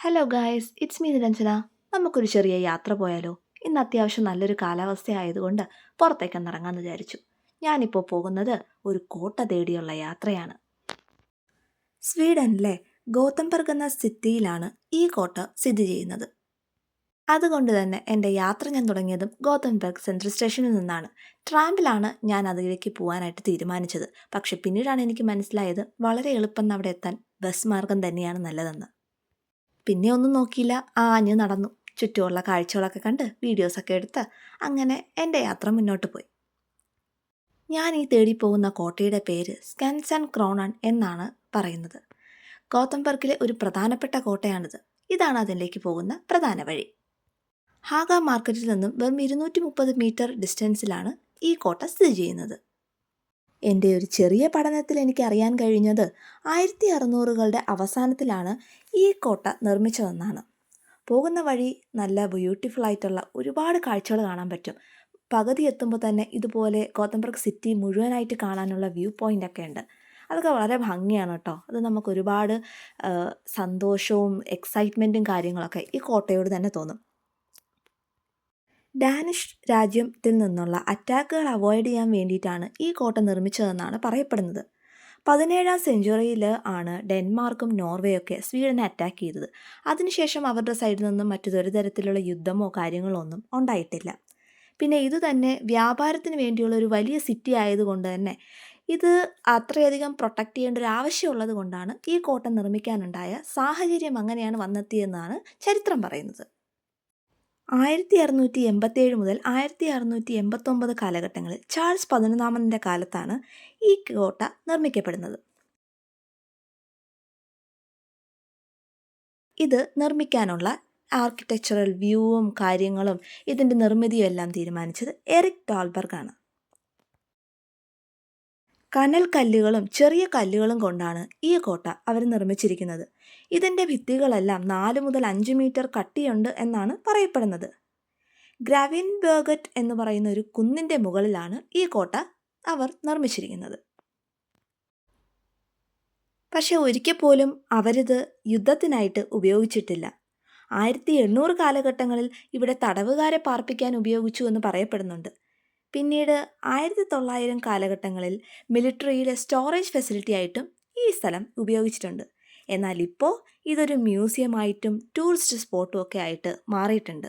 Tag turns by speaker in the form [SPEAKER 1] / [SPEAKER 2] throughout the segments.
[SPEAKER 1] Hello guys, it's me Niranjana. നമുക്കൊരു ചെറിയ യാത്ര പോയാലോ? ഇന്ന് അത്യാവശ്യം നല്ലൊരു കാലാവസ്ഥ ആയതുകൊണ്ട് പുറത്തേക്കൊന്ന് ഇറങ്ങാമെന്ന് വിചാരിച്ചു. ഞാനിപ്പോൾ പോകുന്നത് ഒരു കോട്ട തേടിയുള്ള യാത്രയാണ്. സ്വീഡനിലെ ഗോതംബർഗ് എന്ന സിറ്റിയിലാണ് ഈ കോട്ട സ്ഥിതി ചെയ്യുന്നത്. അതുകൊണ്ട് തന്നെ എൻ്റെ യാത്ര ഞാൻ തുടങ്ങിയതും ഗോതംബർഗ് സെൻട്രൽ സ്റ്റേഷനിൽ നിന്നാണ്. ട്രാമ്പിലാണ് ഞാൻ അതിലേക്ക് പോകാനായിട്ട് തീരുമാനിച്ചത്. പക്ഷെ പിന്നീടാണ് എനിക്ക് മനസ്സിലായത് വളരെ എളുപ്പം അവിടെ എത്താൻ ബസ് മാർഗം തന്നെയാണ് നല്ലതെന്ന്. പിന്നെ ഒന്നും നോക്കിയില്ല, ആഞ്ഞ് നടന്നു. ചുറ്റുമുള്ള കാഴ്ചകളൊക്കെ കണ്ട് വീഡിയോസൊക്കെ എടുത്ത് അങ്ങനെ എൻ്റെ യാത്ര മുന്നോട്ട് പോയി. ഞാൻ ഈ തേടി പോകുന്ന കോട്ടയുടെ പേര് സ്കാൻസൺ ക്രോണൺ എന്നാണ് പറയുന്നത്. ഗോതംബർഗിലെ ഒരു പ്രധാനപ്പെട്ട കോട്ടയാണിത്. ഇതാണ് അതിലേക്ക് പോകുന്ന പ്രധാന വഴി. ഹാഗ മാർക്കറ്റിൽ നിന്നും വെറും 230 മീറ്റർ ഡിസ്റ്റൻസിലാണ് ഈ കോട്ട സ്ഥിതി ചെയ്യുന്നത്. എൻ്റെ ഒരു ചെറിയ പഠനത്തിൽ എനിക്ക് അറിയാൻ കഴിഞ്ഞത് 1600കളുടെ അവസാനത്തിലാണ് ഈ കോട്ട നിർമ്മിച്ചതെന്നാണ്. പോകുന്ന വഴി നല്ല ബ്യൂട്ടിഫുൾ ആയിട്ടുള്ള ഒരുപാട് കാഴ്ചകൾ കാണാൻ പറ്റും. പകുതി എത്തുമ്പോൾ തന്നെ ഇതുപോലെ ഗോതംബർഗ് സിറ്റി മുഴുവനായിട്ട് കാണാനുള്ള വ്യൂ പോയിൻ്റ് ഒക്കെ ഉണ്ട്. അതൊക്കെ വളരെ ഭംഗിയാണ് കേട്ടോ. അത് നമുക്ക് ഒരുപാട് സന്തോഷവും എക്സൈറ്റ്മെൻറ്റും കാര്യങ്ങളൊക്കെ ഈ കോട്ടയോട് തന്നെ തോന്നും. ഡാനിഷ് രാജ്യത്തിൽ നിന്നുള്ള അറ്റാക്കുകൾ അവോയ്ഡ് ചെയ്യാൻ വേണ്ടിയിട്ടാണ് ഈ കോട്ട നിർമ്മിച്ചതെന്നാണ് പറയപ്പെടുന്നത്. 17ാം സെഞ്ച്വറിയിൽ ആണ് ഡെൻമാർക്കും നോർവേയൊക്കെ സ്വീഡനെ അറ്റാക്ക് ചെയ്തത്. അതിനുശേഷം അവരുടെ സൈഡിൽ നിന്നും മറ്റൊരു തരത്തിലുള്ള യുദ്ധമോ കാര്യങ്ങളോ ഒന്നും ഉണ്ടായിട്ടില്ല. പിന്നെ ഇത് തന്നെ വ്യാപാരത്തിന് വേണ്ടിയുള്ള ഒരു വലിയ സിറ്റി ആയതുകൊണ്ട് തന്നെ ഇത് അത്രയധികം പ്രൊട്ടക്റ്റ് ചെയ്യേണ്ട ഒരു ആവശ്യമുള്ളത് കൊണ്ടാണ് ഈ കോട്ട നിർമ്മിക്കാനുണ്ടായ സാഹചര്യം അങ്ങനെയാണ് വന്നെത്തിയെന്നാണ് ചരിത്രം പറയുന്നത്. 1687 മുതൽ 1689 കാലഘട്ടങ്ങളിൽ ചാൾസ് 11ാമൻ്റെ കാലത്താണ് ഈ കോട്ട നിർമ്മിക്കപ്പെടുന്നത്. ഇത് നിർമ്മിക്കാനുള്ള ആർക്കിടെക്ചറൽ വ്യൂവും കാര്യങ്ങളും ഇതിൻ്റെ നിർമ്മിതിയും എല്ലാം തീരുമാനിച്ചത് എറിക് ഡാൽബർഗ് ആണ്. കനൽ കല്ലുകളും ചെറിയ കല്ലുകളും കൊണ്ടാണ് ഈ കോട്ട അവർ നിർമ്മിച്ചിരിക്കുന്നത്. ഇതിൻ്റെ ഭിത്തികളെല്ലാം 4 മുതൽ 5 മീറ്റർ കട്ടിയുണ്ട് എന്നാണ് പറയപ്പെടുന്നത്. ഗ്രാവിൻബർഗറ്റ് എന്ന് പറയുന്ന ഒരു കുന്നിൻ്റെ മുകളിലാണ് ഈ കോട്ട അവർ നിർമ്മിച്ചിരിക്കുന്നത്. പക്ഷെ ഒരിക്കൽ പോലും അവരിത് യുദ്ധത്തിനായിട്ട് ഉപയോഗിച്ചിട്ടില്ല. 1800 കാലഘട്ടങ്ങളിൽ ഇവിടെ തടവുകാരെ പാർപ്പിക്കാൻ ഉപയോഗിച്ചു എന്ന് പറയപ്പെടുന്നുണ്ട്. പിന്നീട് 1900 കാലഘട്ടങ്ങളിൽ മിലിറ്ററിയിലെ സ്റ്റോറേജ് ഫെസിലിറ്റി ആയിട്ടും ഈ സ്ഥലം ഉപയോഗിച്ചിട്ടുണ്ട്. എന്നാൽ ഇപ്പോൾ ഇതൊരു മ്യൂസിയമായിട്ടും ടൂറിസ്റ്റ് സ്പോട്ടും ഒക്കെ ആയിട്ട് മാറിയിട്ടുണ്ട്.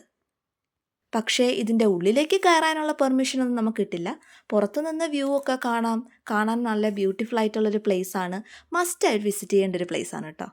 [SPEAKER 1] പക്ഷേ ഇതിൻ്റെ ഉള്ളിലേക്ക് കയറാനുള്ള പെർമിഷനൊന്നും നമുക്ക് കിട്ടില്ല. പുറത്തുനിന്ന് വ്യൂ ഒക്കെ കാണാൻ നല്ല ബ്യൂട്ടിഫുൾ ആയിട്ടുള്ളൊരു പ്ലേസാണ്. മസ്റ്റായിട്ട് വിസിറ്റ് ചെയ്യേണ്ട ഒരു പ്ലേസാണ് കേട്ടോ.